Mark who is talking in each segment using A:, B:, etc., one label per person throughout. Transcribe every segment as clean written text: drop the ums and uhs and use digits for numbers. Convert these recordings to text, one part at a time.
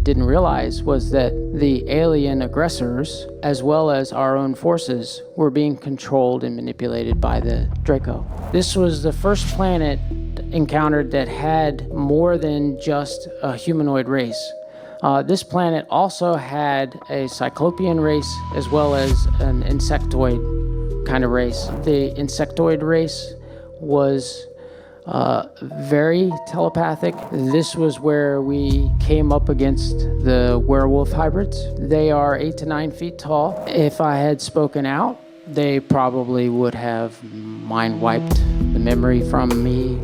A: didn't realize was that the alien aggressors, as well as our own forces, were being controlled and manipulated by the Draco. This was the first planet encountered that had more than just a humanoid race. This planet also had a cyclopean race as well as an insectoid kind of race. The insectoid race was very telepathic. This was where we came up against the werewolf hybrids. They are 8 to 9 feet tall. If I had spoken out, they probably would have mind wiped the memory from me.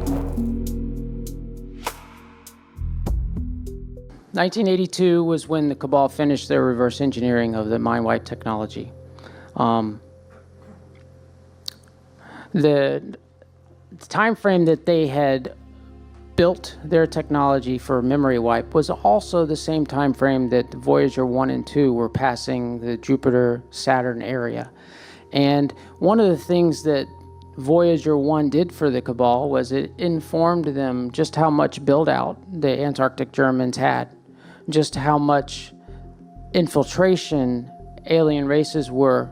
A: 1982 was when the Cabal finished their reverse engineering of the mind wipe technology. The time frame that they had built their technology for memory wipe was also the same time frame that Voyager 1 and 2 were passing the Jupiter-Saturn area. And one of the things that Voyager 1 did for the Cabal was it informed them just how much build-out the Antarctic Germans had, just how much infiltration alien races were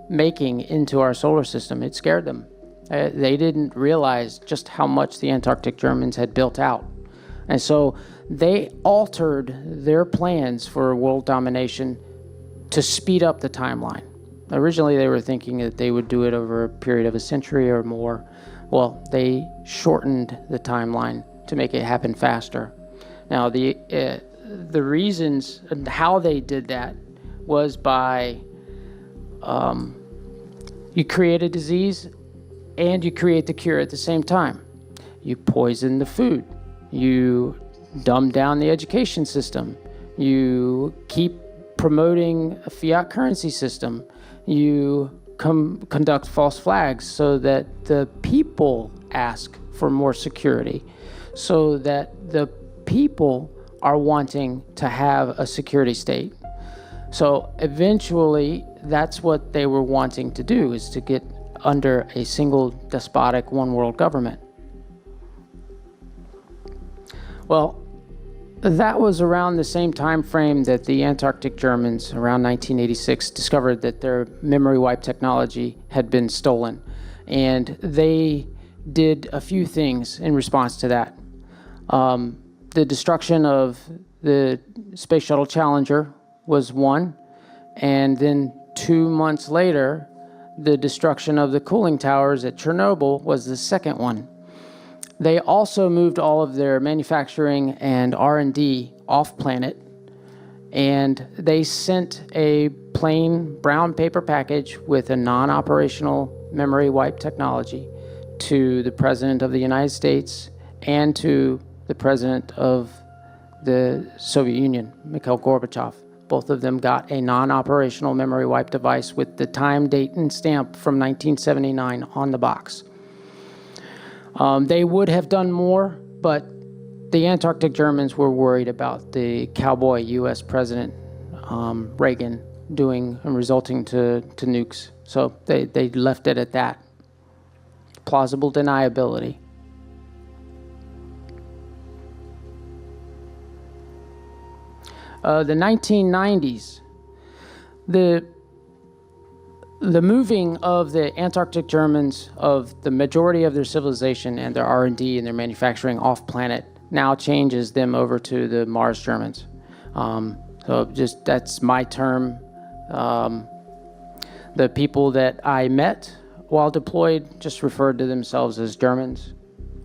A: making into our solar system. It scared them. They didn't realize just how much the Antarctic Germans had built out. And so they altered their plans for world domination to speed up the timeline. Originally, they were thinking that they would do it over a period of a century or more. Well, they shortened the timeline to make it happen faster. Now, the reasons and how they did that was by you create a disease and you create the cure at the same time. You poison the food. You dumb down the education system. You keep promoting a fiat currency system. You conduct false flags so that the people ask for more security, so that the people are wanting to have a security state. So eventually, that's what they were wanting to do, is to get under a single despotic one world government. Well, that was around the same time frame that the Antarctic Germans, around 1986, discovered that their memory wipe technology had been stolen. And they did a few things in response to that. The destruction of the Space Shuttle Challenger was one, and then 2 months later, the destruction of the cooling towers at Chernobyl was the second one. They also moved all of their manufacturing and R&D off planet, and they sent a plain brown paper package with a non-operational memory wipe technology to the President of the United States and to the President of the Soviet Union, Mikhail Gorbachev. Both of them got a non-operational memory wipe device with the time, date, and stamp from 1979 on the box. They would have done more, but the Antarctic Germans were worried about the cowboy U.S. President Reagan doing and resulting to nukes. So they left it at that. Plausible deniability. The 1990s, the moving of the Antarctic Germans, of the majority of their civilization and their R&D and their manufacturing off planet, now changes them over to the Mars Germans. So just that's my term. The people that I met while deployed just referred to themselves as Germans.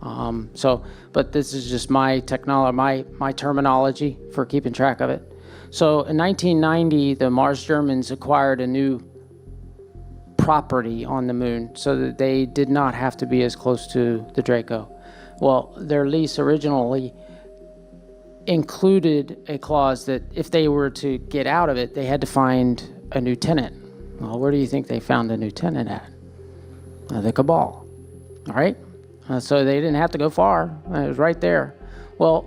A: But this is just my terminology for keeping track of it. So in 1990, the Mars Germans acquired a new property on the moon so that they did not have to be as close to the Draco. Well, their lease originally included a clause that if they were to get out of it, they had to find a new tenant. Well, where do you think they found a new tenant at? The Cabal. All right? So they didn't have to go far. It was right there. Well,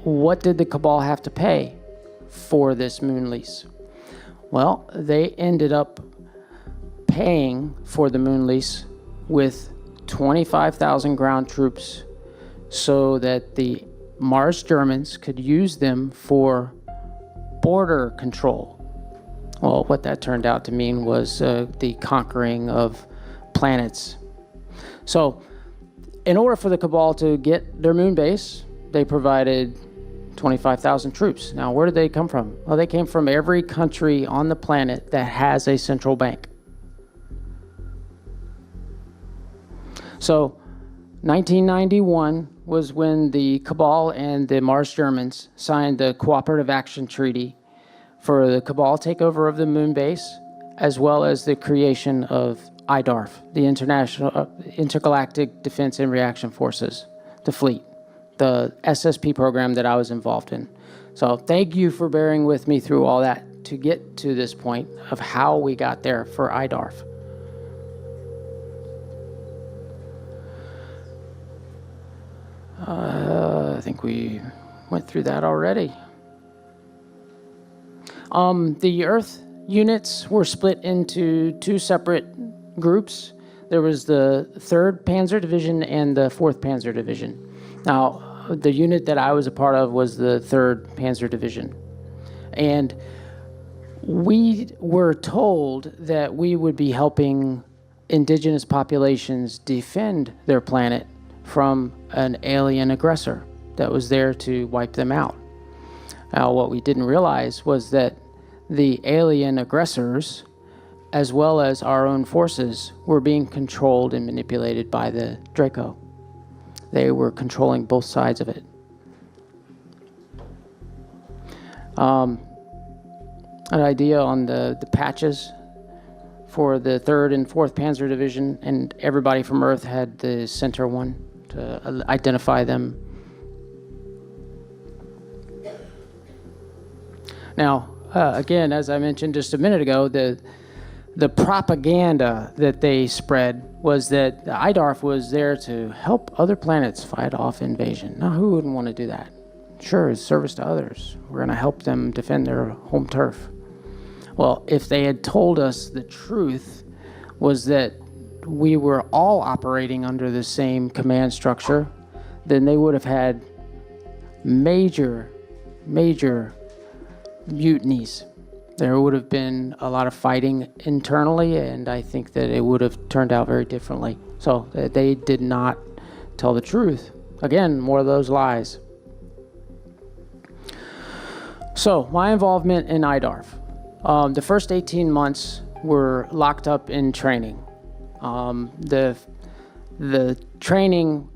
A: what did the Cabal have to pay for this moon lease? Well, they ended up paying for the moon lease with 25,000 ground troops so that the Mars Germans could use them for border control. Well, what that turned out to mean was the conquering of planets. So, in order for the Cabal to get their moon base, they provided 25,000 troops. Now, where did they come from? Well, they came from every country on the planet that has a central bank. So, 1991 was when the Cabal and the Mars Germans signed the Cooperative Action Treaty for the Cabal takeover of the moon base, as well as the creation of IDARF, the Intergalactic Defense and Reaction Forces, the fleet, the SSP program that I was involved in. So thank you for bearing with me through all that to get to this point of how we got there for IDARF. I think we went through that already. The Earth units were split into two separate groups. There was the 3rd Panzer Division and the 4th Panzer Division. Now, the unit that I was a part of was the 3rd Panzer Division. And we were told that we would be helping indigenous populations defend their planet from an alien aggressor that was there to wipe them out. Now, what we didn't realize was that the alien aggressors, as well as our own forces, were being controlled and manipulated by the Draco. They were controlling both sides of it. An idea on the patches for the 3rd and 4th Panzer Division, and everybody from Earth had the center one to identify them. Now, again, as I mentioned just a minute ago, the propaganda that they spread was that the IDARF was there to help other planets fight off invasion. Now, who wouldn't want to do that? Sure, it's service to others. We're going to help them defend their home turf. Well, if they had told us the truth was that we were all operating under the same command structure, then they would have had major mutinies. There would have been a lot of fighting internally, and I think that it would have turned out very differently. So they did not tell the truth. Again, more of those lies. So my involvement in IDARF. The first 18 months were locked up in training. The training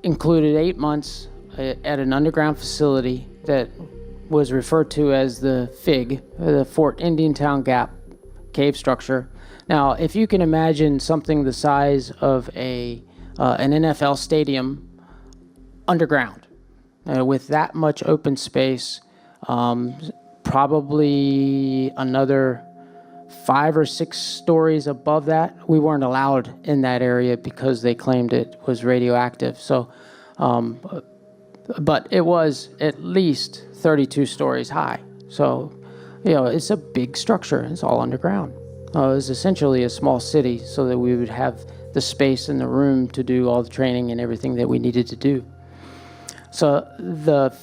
A: included 8 months at an underground facility that was referred to as the FIG, the Fort Indiantown Gap cave structure. Now, if you can imagine something the size of an NFL stadium underground, with that much open space, probably another 5 or 6 stories above that, we weren't allowed in that area because they claimed it was radioactive. So, but it was at least 32 stories high. So, it's a big structure. It's all underground. It was essentially a small city so that we would have the space and the room to do all the training and everything that we needed to do. So the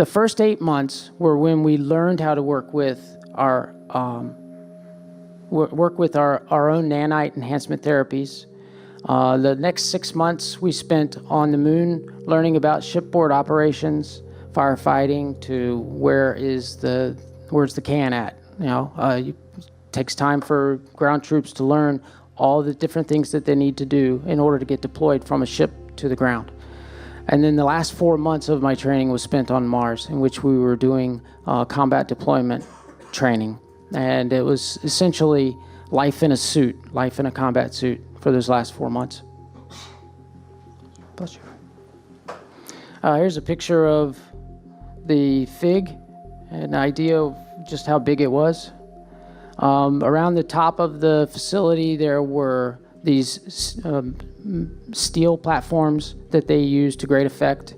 A: first 8 months were when we learned how to work with our own nanite enhancement therapies. The next 6 months we spent on the moon learning about shipboard operations, firefighting, to where's the can at. It takes time for ground troops to learn all the different things that they need to do in order to get deployed from a ship to the ground. And then the last 4 months of my training was spent on Mars, in which we were doing combat deployment training. And it was essentially life in a suit, life in a combat suit for those last 4 months. Bless you. Here's a picture of the FIG, an idea of just how big it was. Around the top of the facility, there were these steel platforms that they used to great effect.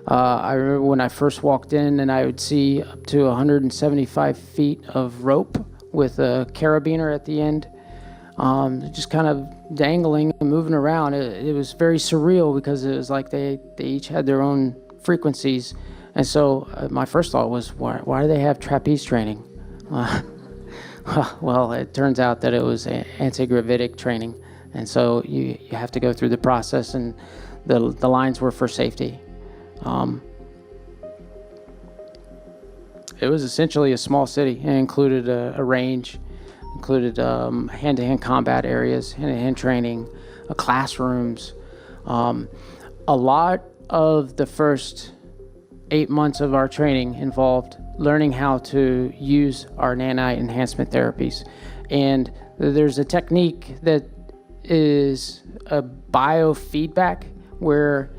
A: I remember when I first walked in, and I would see up to 175 feet of rope with a carabiner at the end, just kind of dangling and moving around. It was very surreal because it was like they each had their own frequencies And so my first thought was, why do they have trapeze training? Well, it turns out that it was anti-gravitic training. And so you have to go through the process, and the lines were for safety. It was essentially a small city. It included a range, included hand-to-hand combat areas, hand-to-hand training, classrooms. A lot of the first 8 months of our training involved learning how to use our nanite enhancement therapies. And there's a technique that is a biofeedback where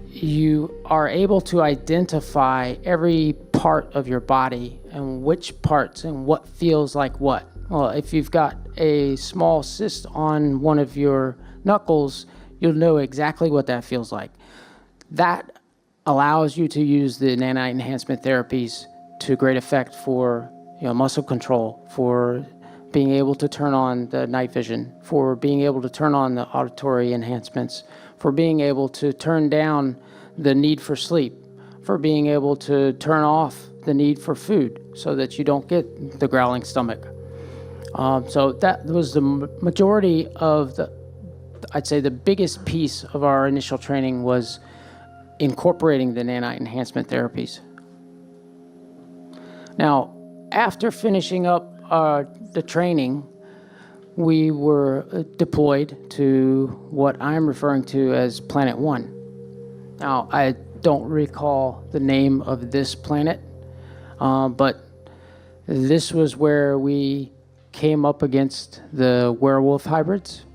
A: you are able to identify every part of your body and which parts and what feels like what. Well, if you've got a small cyst on one of your knuckles, you'll know exactly what that feels like. That allows you to use the nanite enhancement therapies to great effect for muscle control, for being able to turn on the night vision, for being able to turn on the auditory enhancements, for being able to turn down the need for sleep, for being able to turn off the need for food so that you don't get the growling stomach. So that was the majority of I'd say the biggest piece of our initial training was incorporating the nanite enhancement therapies. Now, after finishing up the training, we were deployed to what I'm referring to as Planet 1. Now, I don't recall the name of this planet, but this was where we came up against the werewolf hybrids.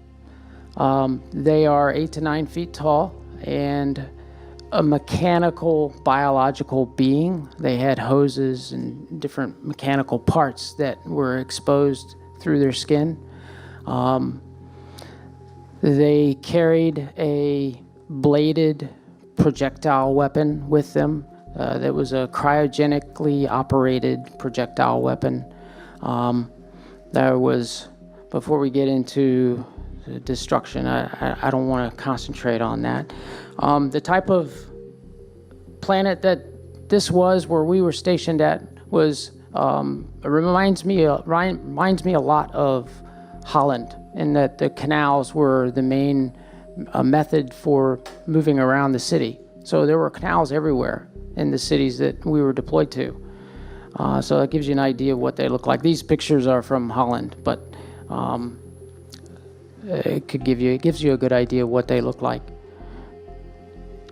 A: They are 8 to 9 feet tall and a mechanical, biological being. They had hoses and different mechanical parts that were exposed through their skin. They carried a bladed projectile weapon with them. That was a cryogenically operated projectile weapon. There was, before we get into the destruction, I don't want to concentrate on that. The type of planet that this was, where we were stationed at, was reminds me a lot of Holland, in that the canals were the main method for moving around the city. So there were canals everywhere in the cities that we were deployed to. So that gives you an idea of what they look like. These pictures are from Holland, but it gives you a good idea of what they look like,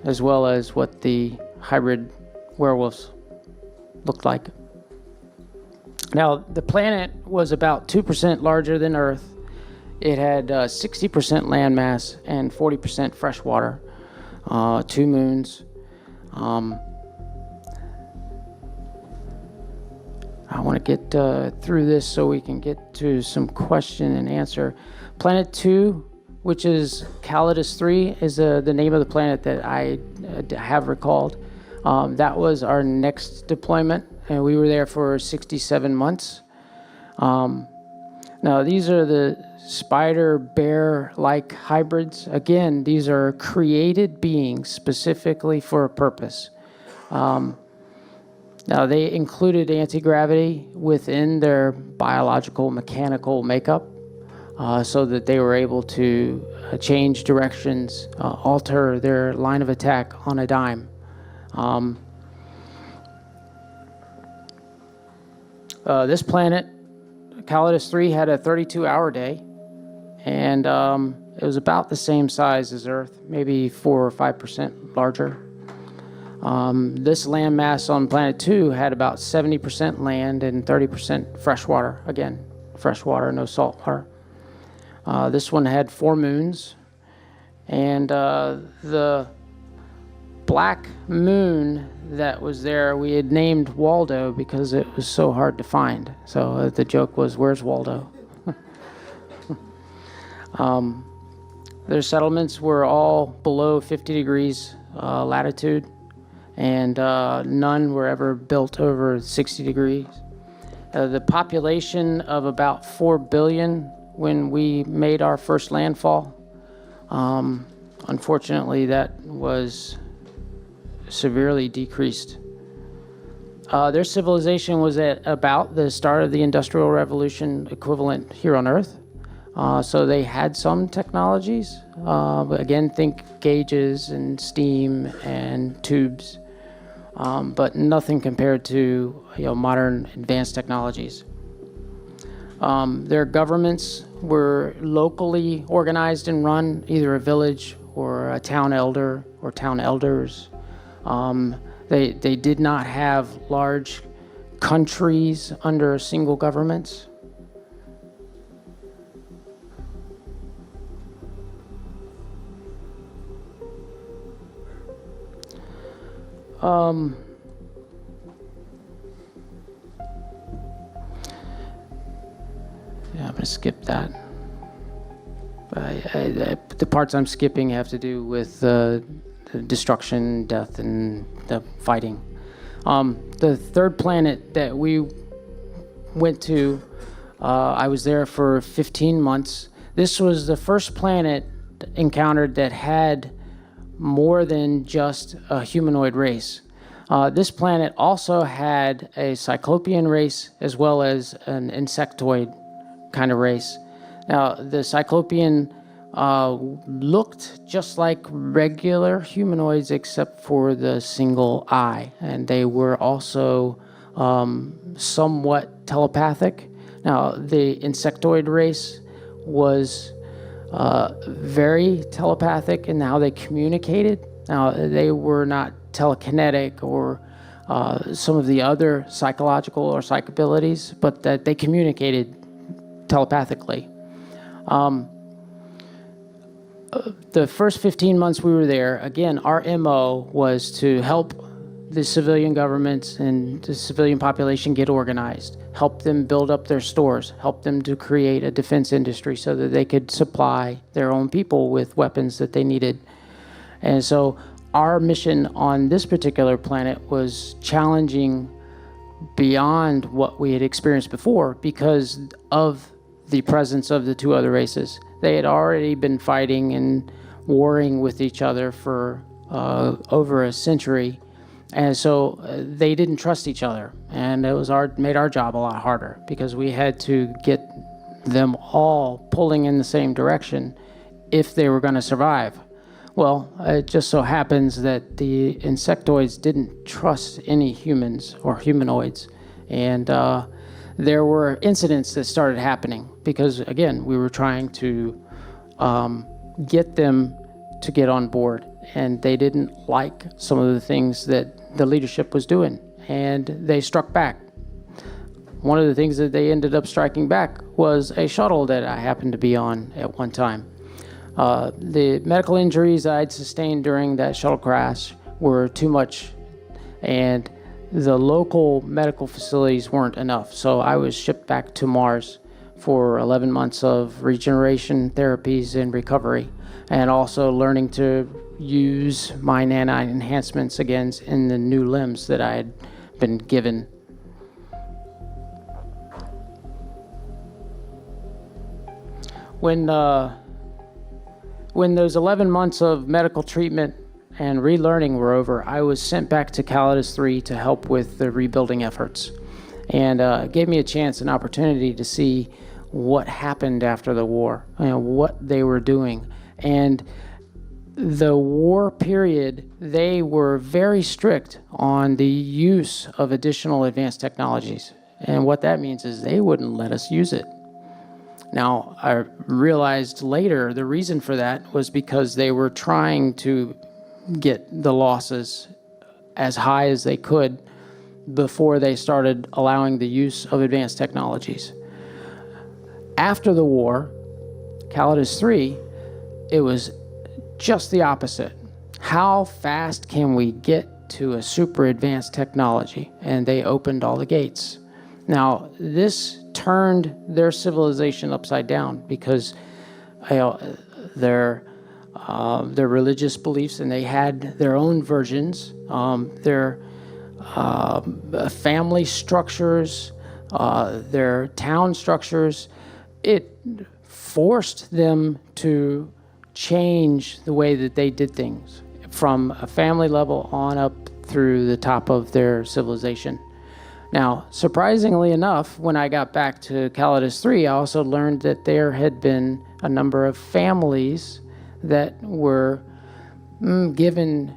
A: as well as what the hybrid werewolves looked like. Now, the planet was about 2% larger than Earth. It had 60% landmass and 40% freshwater, 2 moons. I want to get through this so we can get to some question and answer. Planet 2, which is 𝗪𝗪𝗧, is the name of the planet that I have recalled. That was our next deployment, and we were there for 67 months. Now, these are the spider bear-like hybrids. Again, these are created beings specifically for a purpose. Now, they included anti-gravity within their biological mechanical makeup, so that they were able to change directions, alter their line of attack on a dime. This planet, 𝗪𝗪𝗧, had a 32-hour day, and it was about the same size as Earth, maybe 4 or 5% larger. This landmass on Planet 2 had about 70% land and 30% freshwater. Again, freshwater, no salt water. This one had 4 moons, and the black moon that was there, we had named Waldo because it was so hard to find. So the joke was, where's Waldo? Their settlements were all below 50 degrees latitude, and none were ever built over 60 degrees. The population of about 4 billion when we made our first landfall. Unfortunately, that was severely decreased. Their civilization was at about the start of the Industrial Revolution equivalent here on Earth. So they had some technologies, but again, think gauges and steam and tubes, but nothing compared to modern advanced technologies. Their governments were locally organized and run, either a village or a town elder or town elders. They did not have large countries under single governments. Yeah, I'm going to skip that. The parts I'm skipping have to do with destruction, death, and the fighting. The third planet that we went to, I was there for 15 months. This was the first planet encountered that had more than just a humanoid race. This planet also had a cyclopean race as well as an insectoid kind of race. Now, the cyclopean looked just like regular humanoids except for the single eye, and they were also somewhat telepathic. Now, the insectoid race was very telepathic in how they communicated. Now, they were not telekinetic or some of the other psychological or psych abilities, but that they communicated telepathically. The first 15 months we were there, again, our MO was to help the civilian governments and the civilian population get organized, help them build up their stores, help them to create a defense industry so that they could supply their own people with weapons that they needed. And so our mission on this particular planet was challenging beyond what we had experienced before because of the presence of the two other races. They had already been fighting and warring with each other for over a century, and so they didn't trust each other, and it made our job a lot harder because we had to get them all pulling in the same direction if they were going to survive. Well, it just so happens that the insectoids didn't trust any humans or humanoids, and there were incidents that started happening because, again, we were trying to get them to get on board, and they didn't like some of the things that the leadership was doing, and they struck back. One of the things that they ended up striking back was a shuttle that I happened to be on at one time. The medical injuries I'd sustained during that shuttle crash were too much, and the local medical facilities weren't enough. So I was shipped back to Mars for 11 months of regeneration therapies and recovery, and also learning to use my nanite enhancements again in the new limbs that I had been given. When those 11 months of medical treatment and relearning were over, I was sent back to 𝗪𝗕𝗏 to help with the rebuilding efforts. And it gave me a chance, an opportunity to see what happened after the war, what they were doing. And the war period, they were very strict on the use of additional advanced technologies. And what that means is they wouldn't let us use it. Now, I realized later the reason for that was because they were trying to get the losses as high as they could before they started allowing the use of advanced technologies. After the war, 𝗪𝗕𝗏, it was just the opposite. How fast can we get to a super advanced technology? And they opened all the gates. Now, this turned their civilization upside down because their religious beliefs, and they had their own versions, their family structures, their town structures. It forced them to change the way that they did things from a family level on up through the top of their civilization. Now, surprisingly enough, when I got back to Calidus 3, I also learned that there had been a number of families that were given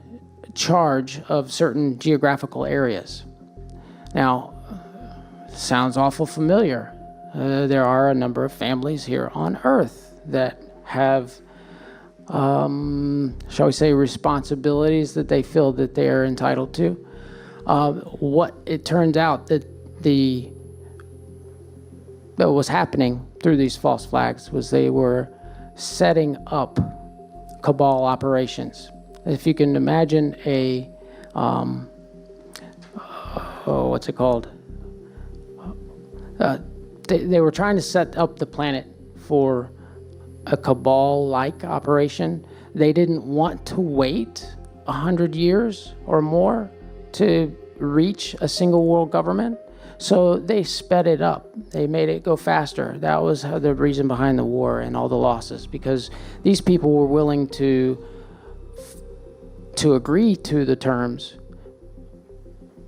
A: charge of certain geographical areas. Now, sounds awful familiar. There are a number of families here on Earth that have, shall we say, responsibilities that they feel that they are entitled to. What it turned out that was happening through these false flags was they were setting up cabal operations. If you can imagine a, what's it called? They were trying to set up the planet for a cabal-like operation. They didn't want to wait 100 years or more to reach a single world government, so they sped it up. They made it go faster. That was the reason behind the war and all the losses, because these people were willing to agree to the terms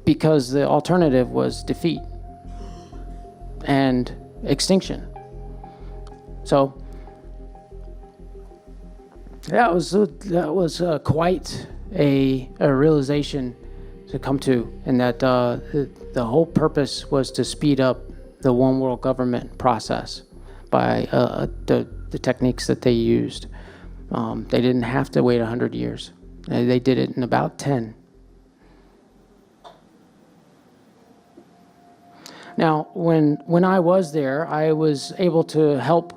A: because the alternative was defeat and extinction. So that was quite a realization to come to, and that the whole purpose was to speed up the one world government process by the techniques that they used. They didn't have to wait 100 years. They did it in about 10. Now, when I was there, I was able to help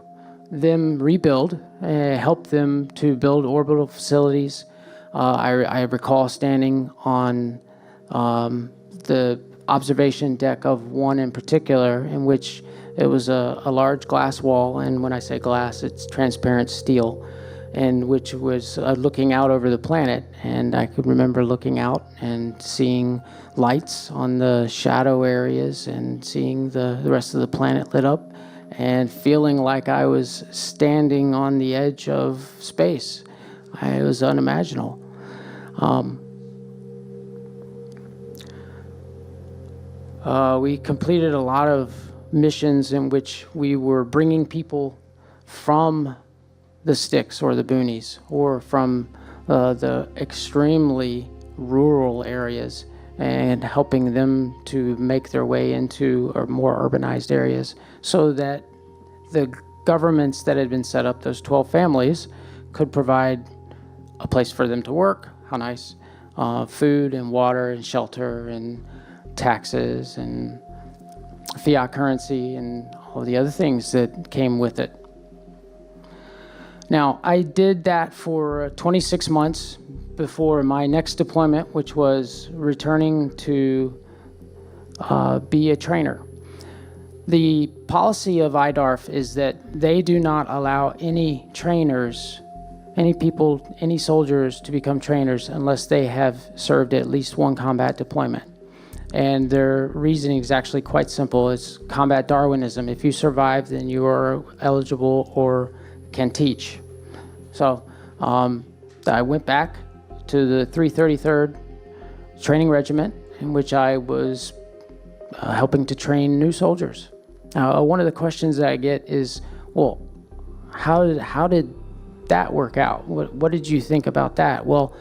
A: them rebuild, help them to build orbital facilities. I recall standing on the observation deck of one in particular, in which it was a large glass wall, and when I say glass, it's transparent steel, and which was looking out over the planet. And I could remember looking out and seeing lights on the shadow areas and seeing the rest of the planet lit up and feeling like I was standing on the edge of space. It was unimaginable. We completed a lot of missions in which we were bringing people from the sticks or the boonies, or from the extremely rural areas, and helping them to make their way into more urbanized areas, so that the governments that had been set up, those 12 families, could provide a place for them to work. How nice. Food and water and shelter and taxes and fiat currency and all the other things that came with it. Now, I did that for 26 months before my next deployment, which was returning to be a trainer. The policy of IDARF is that they do not allow any trainers, any people, any soldiers to become trainers unless they have served at least one combat deployment. And their reasoning is actually quite simple. It's combat Darwinism. If you survive, then you are eligible or can teach. So I went back to the 333rd Training Regiment, in which I was helping to train new soldiers. Now, one of the questions that I get is, well, how did that work out? What did you think about that? Well,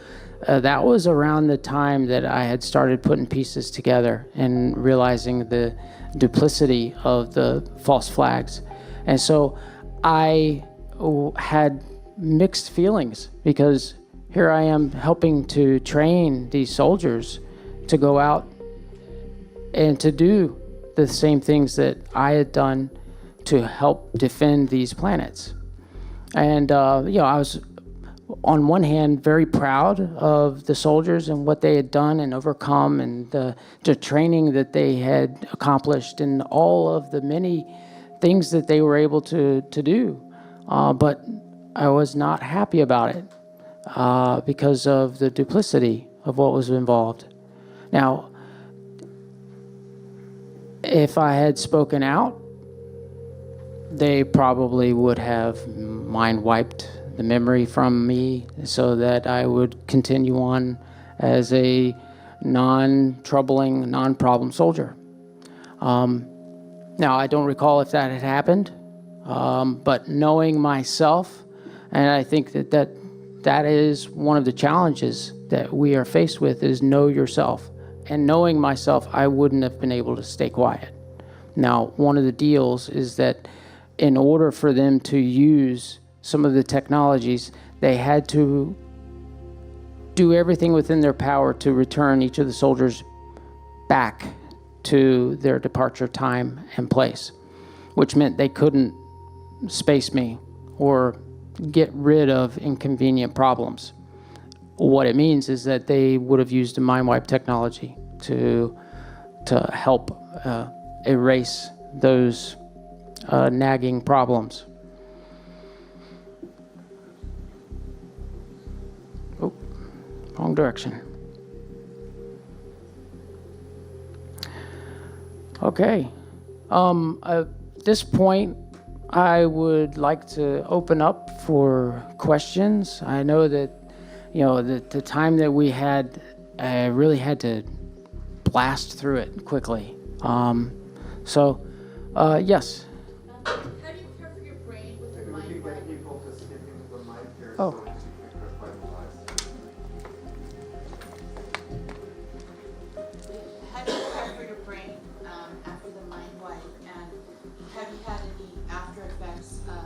A: that was around the time that I had started putting pieces together and realizing the duplicity of the false flags. And so I had mixed feelings, because here I am helping to train these soldiers to go out and to do the same things that I had done to help defend these planets. And I was on one hand very proud of the soldiers and what they had done and overcome, and the training that they had accomplished, and all of the many things that they were able to do. But I was not happy about it because of the duplicity of what was involved. Now, if I had spoken out, they probably would have mind wiped the memory from me so that I would continue on as a non-troubling, non-problem soldier. Now, I don't recall if that had happened, but knowing myself, and I think that is one of the challenges that we are faced with, is know yourself. And knowing myself, I wouldn't have been able to stay quiet. Now, one of the deals is that in order for them to use some of the technologies, they had to do everything within their power to return each of the soldiers back to their departure time and place, which meant they couldn't space me or get rid of inconvenient problems. What it means is that they would have used a mind wipe technology to help erase those nagging problems. Oh, wrong direction. Okay. At this point, I would like to open up for questions. I know that, the time that we had, I really had to blast through it quickly. Yes.
B: How do you care for your brain with the mind?
C: We can get people to skip into the mic here.
A: Oh.
C: So you can finalize.
B: How do you care for your brain after the mind wipe? And have you had any after effects of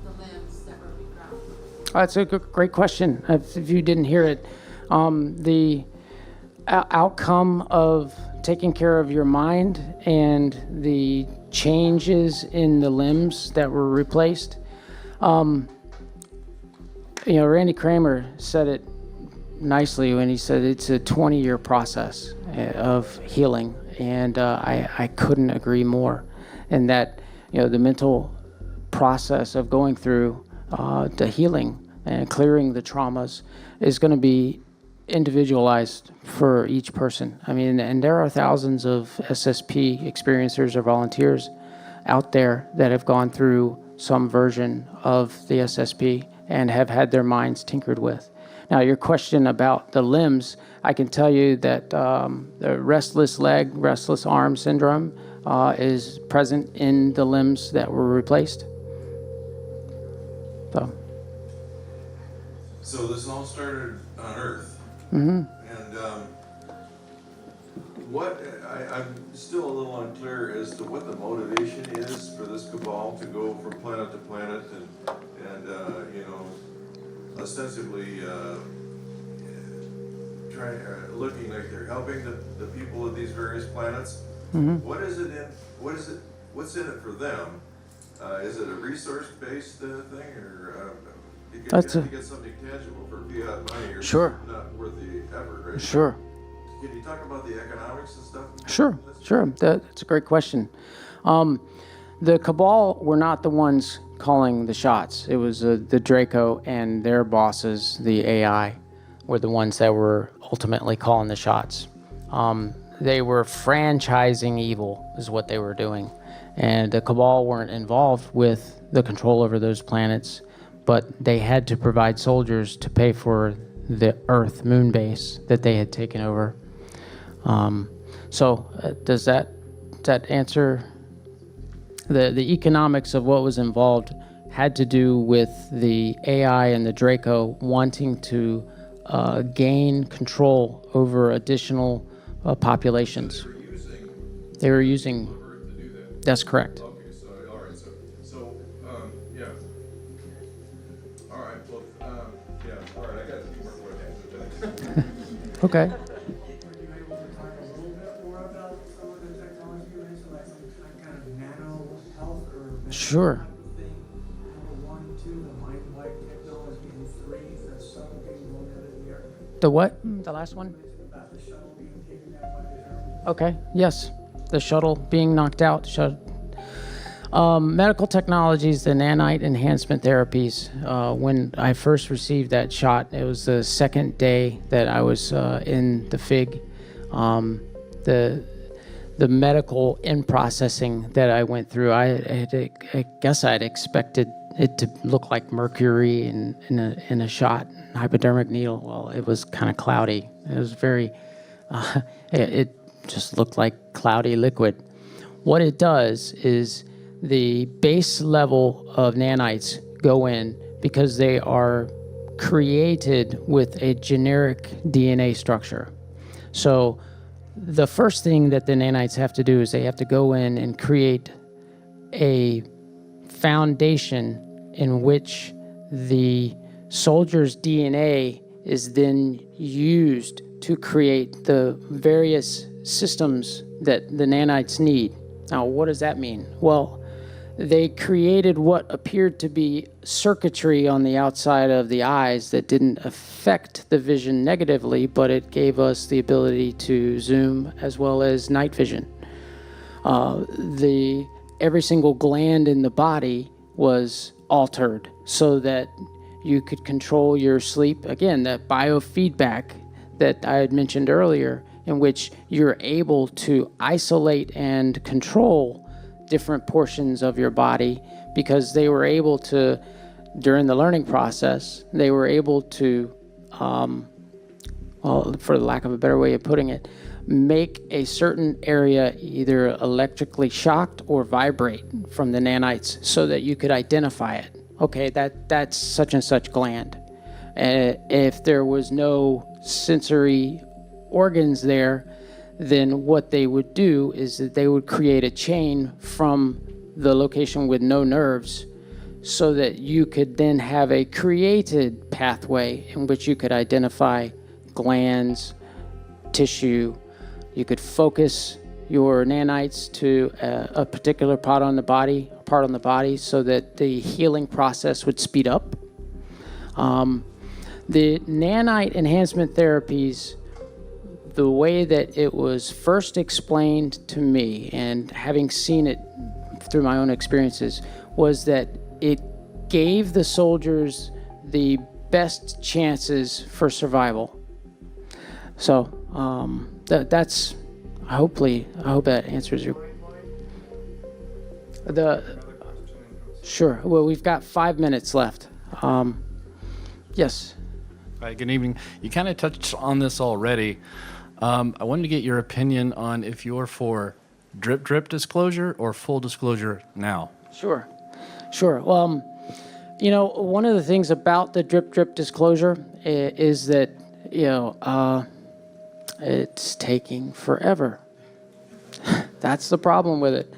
B: the limbs that were reground?
A: That's a great question. If you didn't hear it, the outcome of taking care of your mind and the changes in the limbs that were replaced. Randy Kramer said it nicely when he said it's a 20-year process of healing, and I couldn't agree more. And that, the mental process of going through the healing and clearing the traumas is going to be individualized for each person. I mean, and there are thousands of SSP experiencers or volunteers out there that have gone through some version of the SSP and have had their minds tinkered with. Now, your question about the limbs, I can tell you that the restless leg, restless arm syndrome is present in the limbs that were replaced.
D: So this all started on Earth.
A: Mm-hmm.
D: And I'm still a little unclear as to what the motivation is for this cabal to go from planet to planet and ostensibly looking like they're helping the people of these various planets.
A: Mm-hmm.
D: What's in it for them? Is it a resource-based thing, or you have to get something tangible for fiat money, or
A: Sure.
D: not worth the effort, right?
A: Sure.
D: Can you talk about the economics and stuff?
A: Sure. That's a great question. The cabal were not the ones calling the shots. It was the Draco and their bosses, the AI, were the ones that were ultimately calling the shots. They were franchising evil is what they were doing. And the cabal weren't involved with the control over those planets, but they had to provide soldiers to pay for the Earth moon base that they had taken over. Does that answer? The economics of what was involved had to do with the AI and the Draco wanting to gain control over additional populations. They were using
D: Earth to do that.
A: That's correct.
D: Okay, so all right, yeah. All right, well, yeah, all right. I got a few more questions.
A: Okay.
C: Were you able to talk a little bit more about some of the technology you mentioned, like some kind of nano health or
A: Sure.
C: type of thing? Number 1, 2, the mind wipe technology, and 3, the shuttle being blown out of the air.
A: The what? The last one?
C: You mentioned about the shuttle being taken down by the Germans.
A: Okay, yes. The shuttle being knocked out. Medical technologies, the nanite enhancement therapies. When I first received that shot, it was the second day that I was in the FIG. The medical in processing that I went through, I guess I'd expected it to look like mercury in a shot, hypodermic needle. Well, it was kind of cloudy. It was very It just looked like cloudy liquid. What it does is the base level of nanites go in because they are created with a generic DNA structure. So the first thing that the nanites have to do is they have to go in and create a foundation in which the soldier's DNA is then used to create the various systems that the nanites need. Now, what does that mean? Well, they created what appeared to be circuitry on the outside of the eyes that didn't affect the vision negatively, but it gave us the ability to zoom as well as night vision. Every single gland in the body was altered so that you could control your sleep. Again, that biofeedback that I had mentioned earlier, in which you're able to isolate and control different portions of your body, because they were able to, during the learning process, they were able to, well, for the lack of a better way of putting it, make a certain area either electrically shocked or vibrate from the nanites so that you could identify it. Okay, that's such and such gland. If there was no sensory organs there, then what they would do is that they would create a chain from the location with no nerves so that you could then have a created pathway in which you could identify glands, tissue. You could focus your nanites to a particular part on the body so that the healing process would speed up. The nanite enhancement therapies, the way that it was first explained to me, and having seen it through my own experiences, was that it gave the soldiers the best chances for survival. So that's I hope that answers your. Sure. Well, we've got 5 minutes left. Yes.
E: Hi, good evening. You kind of touched on this already. I wanted to get your opinion on if you're for drip disclosure or full disclosure now.
A: Sure. Well, one of the things about the drip disclosure is that, it's taking forever. That's the problem with it.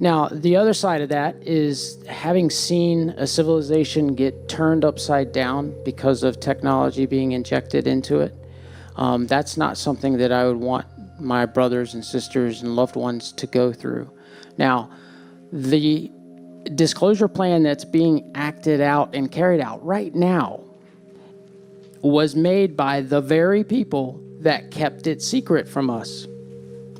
A: Now, the other side of that is having seen a civilization get turned upside down because of technology being injected into it. That's not something that I would want my brothers and sisters and loved ones to go through. Now, the disclosure plan that's being acted out and carried out right now was made by the very people that kept it secret from us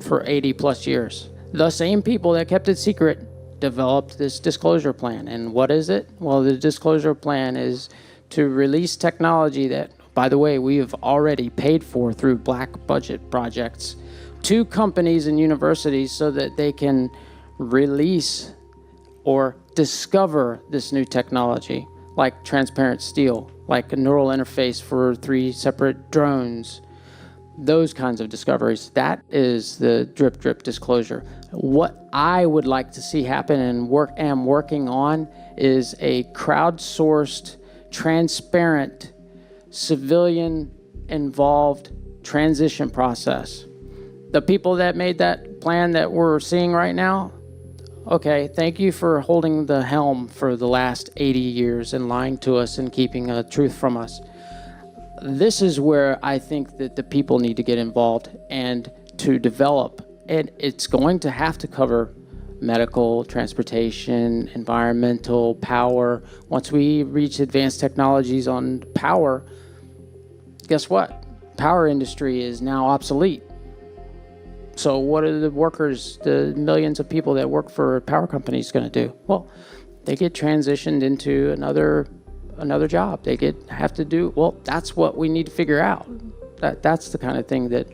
A: for 80 plus years. The same people that kept it secret developed this disclosure plan. And what is it? Well, the disclosure plan is to release technology that, by the way, we have already paid for through black budget projects to companies and universities so that they can release or discover this new technology, like transparent steel, like a neural interface for 3 separate drones, those kinds of discoveries. That is the drip disclosure. What I would like to see happen and am working on is a crowdsourced, transparent, civilian-involved transition process. The people that made that plan that we're seeing right now, okay, thank you for holding the helm for the last 80 years and lying to us and keeping a truth from us. This is where I think that the people need to get involved and to develop. And it's going to have to cover medical, transportation, environmental, power. Once we reach advanced technologies on power, guess what? Power industry is now obsolete. So what are the workers, the millions of people that work for power companies going to do? Well, they get transitioned into another job. They have to do, well, that's what we need to figure out. That's the kind of thing that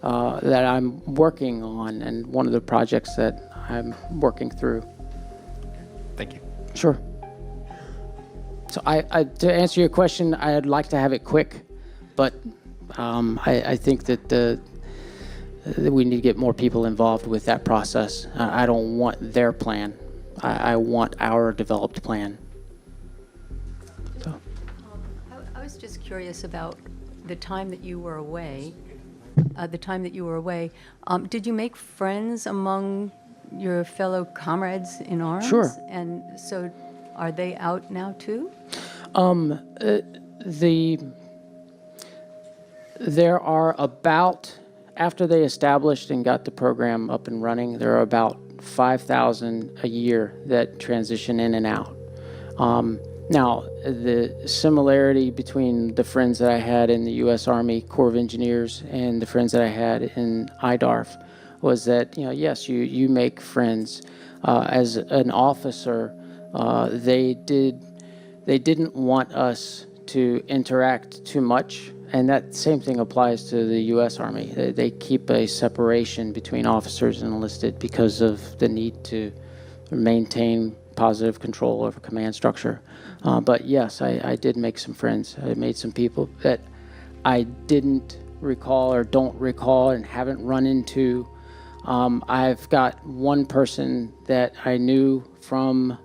A: I'm working on, and one of the projects that I'm working through.
E: Thank you.
A: Sure. So I to answer your question, I'd like to have it quick, but I think that that we need to get more people involved with that process. I don't want their plan. I want our developed plan. So.
F: I was just curious about the time that you were away. Did you make friends among your fellow comrades in arms?
A: Sure.
F: And so are they out now too?
A: There are about, after they established and got the program up and running, there are about 5,000 a year that transition in and out. Now, the similarity between the friends that I had in the U.S. Army Corps of Engineers and the friends that I had in IDARF was that, yes, you make friends. As an officer, they didn't want us to interact too much, and that same thing applies to the U.S. Army. They keep a separation between officers and enlisted because of the need to maintain positive control over command structure. But yes, I did make some friends. I made some people that I didn't recall or don't recall and haven't run into. I've got one person that I knew from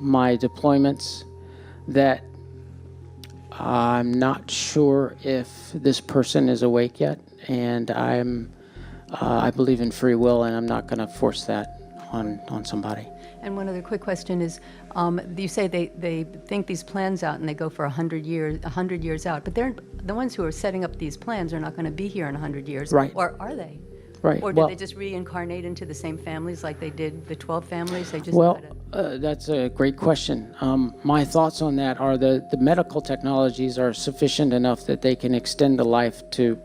A: my deployments that I'm not sure if this person is awake yet, and I believe in free will, and I'm not going to force that on somebody.
F: And one other quick question is, you say they think these plans out and they go for 100 years out, but they're the ones who are setting up these plans are not going to be here in 100 years,
A: Right.
F: Or are they?
A: Right.
F: Or did they just reincarnate into the same families like they did the 12 families? They just
A: That's a great question. My thoughts on that are the medical technologies are sufficient enough that they can extend the life to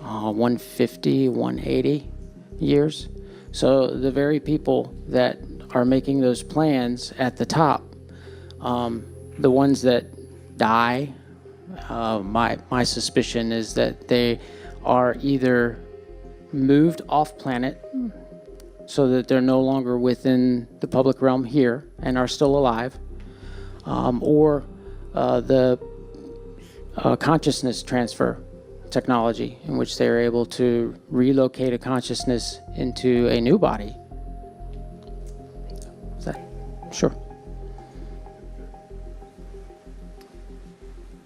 A: 150, 180 years. So the very people that are making those plans at the top, the ones that die, my suspicion is that they are either moved off planet so that they're no longer within the public realm here and are still alive, or the consciousness transfer technology in which they are able to relocate a consciousness into a new body. Is that sure?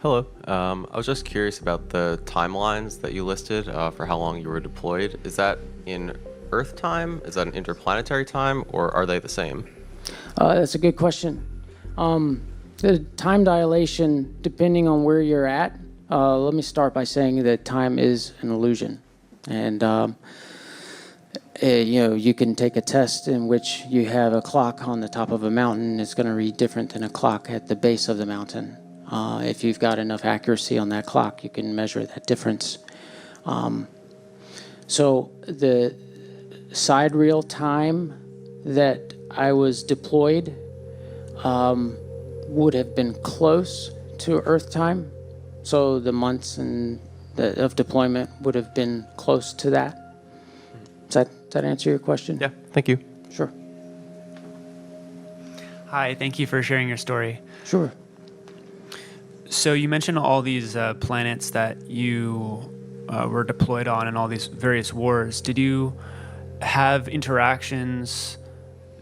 G: Hello. I was just curious about the timelines that you listed for how long you were deployed. Is that in Earth time? Is that an interplanetary time? Or are they the same?
A: That's a good question. The time dilation, depending on where you're at, let me start by saying that time is an illusion. And, you can take a test in which you have a clock on the top of a mountain. It's going to read different than a clock at the base of the mountain. If you've got enough accuracy on that clock, you can measure that difference. So the sidereal time that I was deployed would have been close to Earth time. So the months of deployment would have been close to that. Does that answer your question?
G: Yeah, thank you.
A: Sure.
H: Hi, thank you for sharing your story.
A: Sure.
H: So you mentioned all these planets that you were deployed on and all these various wars. Did you have interactions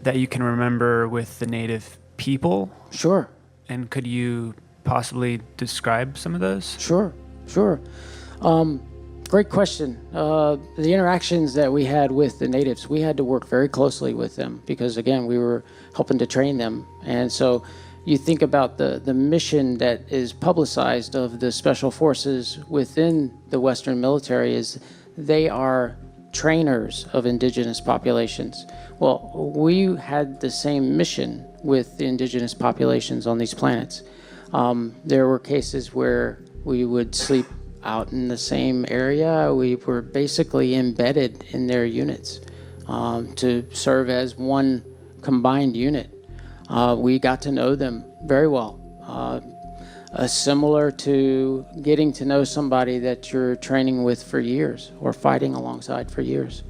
H: that you can remember with the native people?
A: Sure.
H: And could you possibly describe some of those?
A: Sure. Great question. The interactions that we had with the natives, we had to work very closely with them because, again, we were helping to train them. And so you think about the mission that is publicized of the special forces within the Western military is they are trainers of indigenous populations. Well, we had the same mission with the indigenous populations on these planets. There were cases where we would sleep out in the same area. We were basically embedded in their units to serve as one combined unit. We got to know them very well. Similar to getting to know somebody that you're training with for years or fighting alongside for years.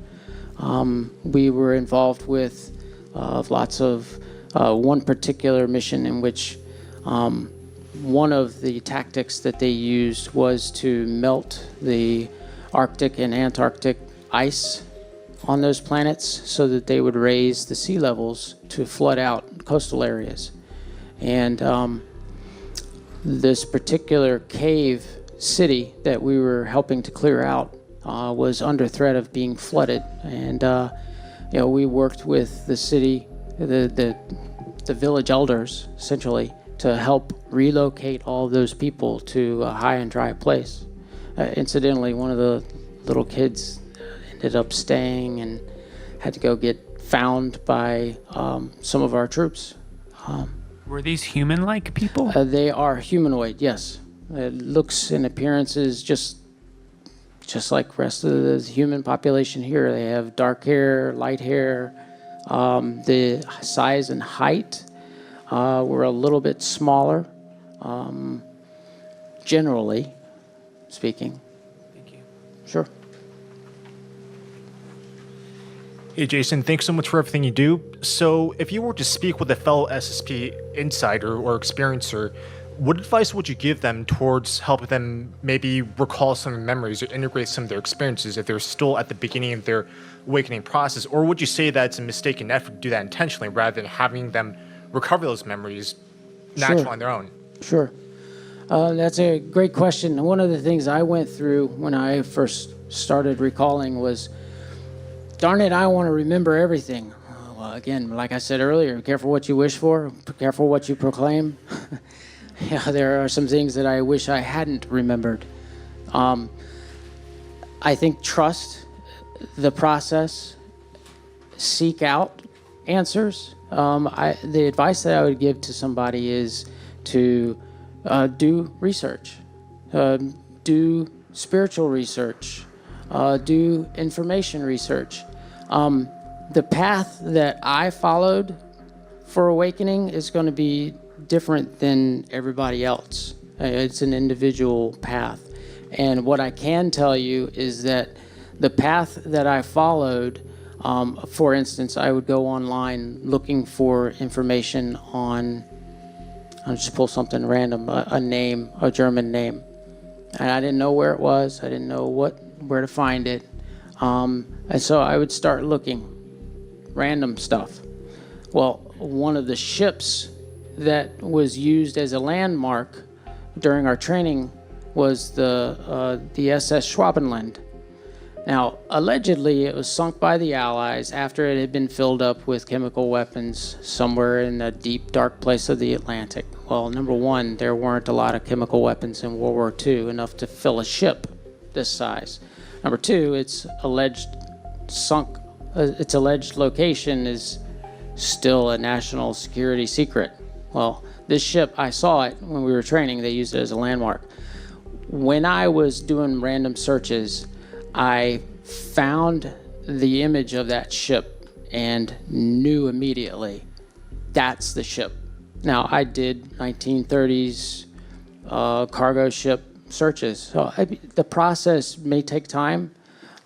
A: We were involved with lots of one particular mission in which one of the tactics that they used was to melt the Arctic and Antarctic ice on those planets so that they would raise the sea levels to flood out coastal areas. And this particular cave city that we were helping to clear out was under threat of being flooded. And we worked with the city, the village elders, essentially, to help relocate all of those people to a high and dry place. Incidentally, one of the little kids ended up staying and had to go get found by some of our troops.
H: Were these human-like people?
A: They are humanoid, yes. It looks and appearances just like the rest of the human population here. They have dark hair, light hair. The size and height were a little bit smaller, generally speaking.
H: Thank you.
A: Sure.
I: Hey, Jason, thanks so much for everything you do. So, if you were to speak with a fellow SSP insider or experiencer, what advice would you give them towards helping them maybe recall some memories or integrate some of their experiences if they're still at the beginning of their awakening process? Or would you say that it's a mistaken effort to do that intentionally rather than having them recover those memories naturally on their own?
A: Sure. That's a great question. One of the things I went through when I first started recalling was, darn it, I want to remember everything. Well, again, like I said earlier, be careful what you wish for, be careful what you proclaim. Yeah, there are some things that I wish I hadn't remembered. I think trust the process, seek out answers. The advice that I would give to somebody is to do research, do spiritual research, do information research. The path that I followed for awakening is going to be different than everybody else. It's an individual path. And what I can tell you is that the path that I followed, for instance, I would go online looking for information on, I'll just pull something random, a name, a German name. And I didn't know where it was. I didn't know where to find it. And so I would start looking, random stuff. Well, one of the ships that was used as a landmark during our training was the SS Schwabenland. Now, allegedly, it was sunk by the Allies after it had been filled up with chemical weapons somewhere in the deep, dark place of the Atlantic. Well, number one, there weren't a lot of chemical weapons in World War II, enough to fill a ship this size. Number two, its alleged location is still a national security secret. Well, this ship, I saw it when we were training. They used it as a landmark. When I was doing random searches, I found the image of that ship and knew immediately that's the ship. Now, I did 1930s cargo ship searches. So the process may take time,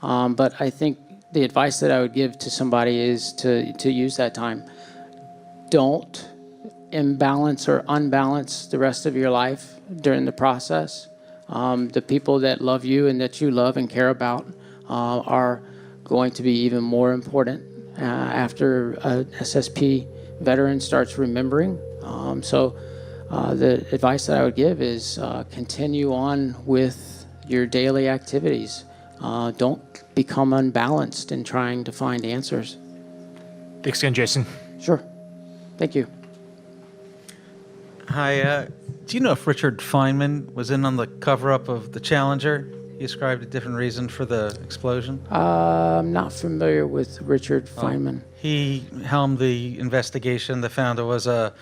A: but I think the advice that I would give to somebody is to use that time. Don't imbalance or unbalance the rest of your life during the process. The people that love you and that you love and care about are going to be even more important after a SSP veteran starts remembering. So the advice that I would give is continue on with your daily activities. Don't become unbalanced in trying to find answers.
I: Thanks again, Jason.
A: Sure. Thank you.
J: Hi, do you know if Richard Feynman was in on the cover-up of the Challenger? He ascribed a different reason for the explosion.
A: I'm not familiar with Richard Feynman.
J: He helmed the investigation that found it was a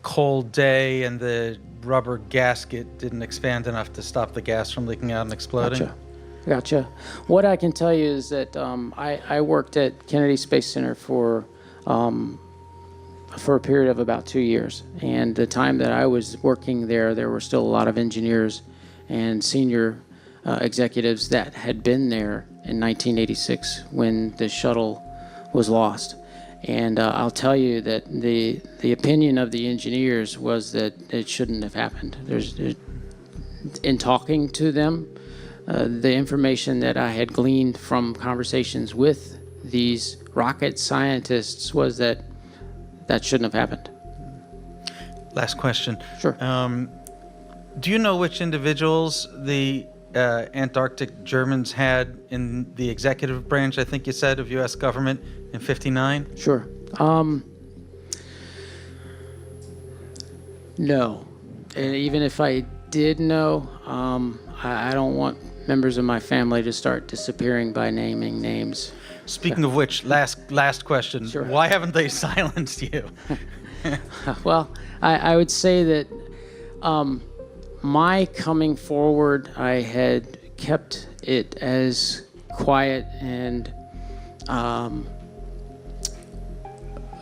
J: cold day and the rubber gasket didn't expand enough to stop the gas from leaking out and exploding.
A: Gotcha. What I can tell you is that I worked at Kennedy Space Center for a period of about 2 years. And the time that I was working there were still a lot of engineers and senior executives that had been there in 1986 when the shuttle was lost. And I'll tell you that the opinion of the engineers was that it shouldn't have happened. In talking to them, the information that I had gleaned from conversations with these rocket scientists was that shouldn't have happened.
J: Last question.
A: Sure.
J: Do you know which individuals the Antarctic Germans had in the executive branch, I think you said, of U.S. government in '59?
A: Sure. No. And even if I did know, I don't want members of my family to start disappearing by naming names.
J: Speaking of which, last question.
A: Sure.
J: Why haven't they silenced you?
A: Well, I would say that my coming forward, I had kept it as quiet and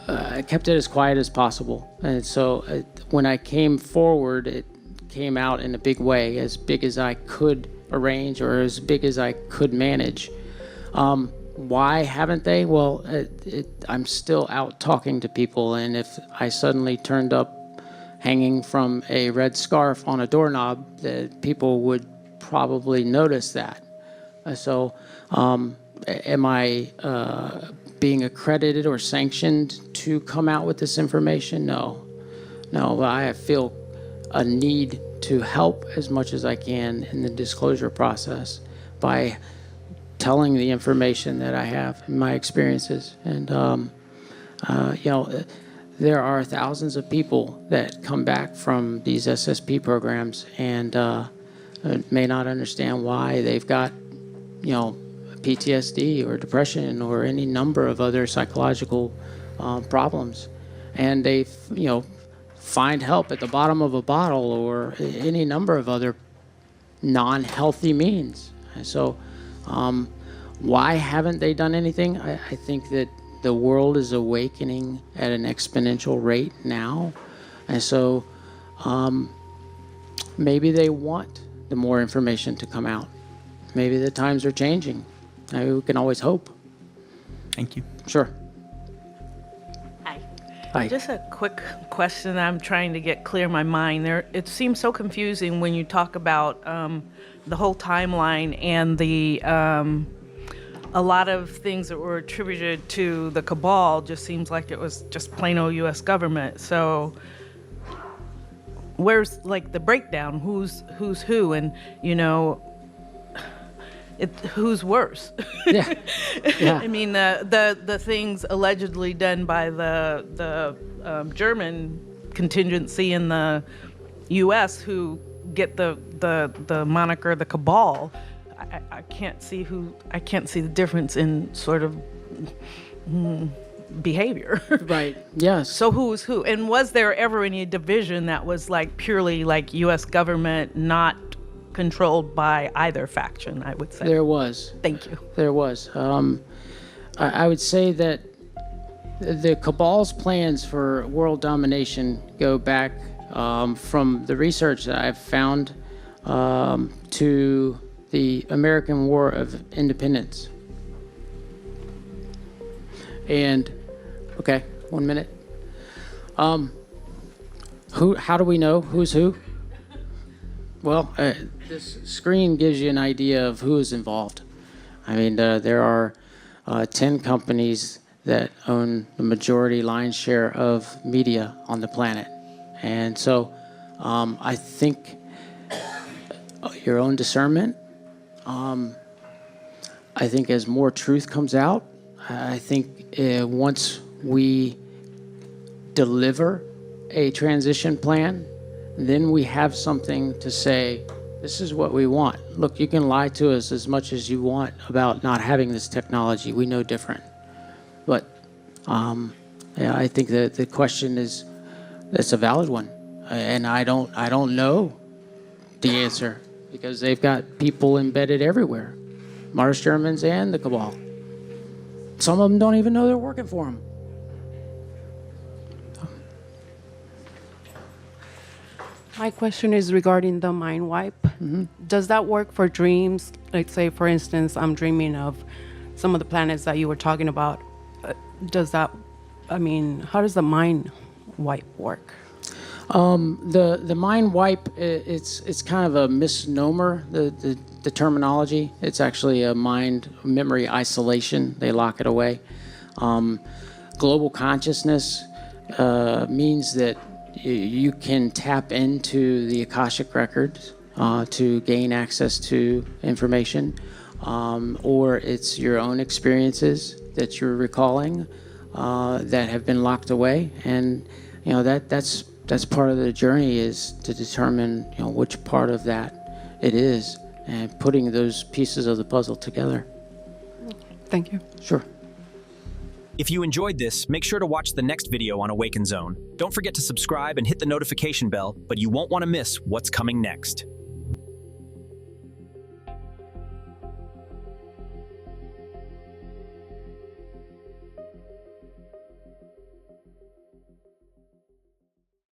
A: I kept it as quiet as possible. And so when I came forward, it came out in a big way, as big as I could arrange or as big as I could manage. Why haven't they? Well, I'm still out talking to people, and if I suddenly turned up hanging from a red scarf on a doorknob, that people would probably notice that. So am I being accredited or sanctioned to come out with this information? No, but I feel a need to help as much as I can in the disclosure process by telling the information that I have in my experiences. And, there are thousands of people that come back from these SSP programs and may not understand why they've got, PTSD or depression or any number of other psychological problems. And they, find help at the bottom of a bottle or any number of other non-healthy means. And so why haven't they done anything? I think that the world is awakening at an exponential rate now. And so maybe they want the more information to come out. Maybe the times are changing. We can always hope.
J: Thank you.
A: Sure. Hi.
K: Just a quick question. I'm trying to get clear in my mind. It seems so confusing when you talk about the whole timeline and the a lot of things that were attributed to the cabal. Just seems like it was just plain old U.S. government. So where's the breakdown? Who's who? And who's worse?
A: Yeah.
K: I mean, the things allegedly done by the German contingency in the U.S. who get the moniker the cabal. I can't see the difference in sort of behavior.
A: Right. Yes.
K: So who's who? And was there ever any division that was purely U.S. government, not controlled by either faction, I would say?
A: There was.
K: Thank you.
A: There was. I would say that the cabal's plans for world domination go back from the research that I've found to the American War of Independence. And, okay, 1 minute. How do we know who's who? Well, this screen gives you an idea of who is involved. I mean, there are 10 companies that own the majority lion's share of media on the planet. And so I think your own discernment, I think as more truth comes out, I think once we deliver a transition plan, then we have something to say, this is what we want. Look, you can lie to us as much as you want about not having this technology. We know different. But I think that the question is, it's a valid one. And I don't know the answer because they've got people embedded everywhere. Mars Germans and the cabal. Some of them don't even know they're working for them.
L: My question is regarding the mind wipe. Mm-hmm. Does that work for dreams? Like, say, for instance, I'm dreaming of some of the planets that you were talking about. Does that how does the mind wipe work?
A: The mind wipe, it's kind of a misnomer, the terminology. It's actually a mind memory isolation. They lock it away. Global consciousness means that you can tap into the Akashic records to gain access to information, or it's your own experiences that you're recalling that have been locked away, and that's part of the journey, is to determine which part of that it is, and putting those pieces of the puzzle together.
L: Thank you.
A: Sure.
M: If you enjoyed this, make sure to watch the next video on AwakenZone. Don't forget to subscribe and hit the notification bell, but you won't want to miss what's coming next.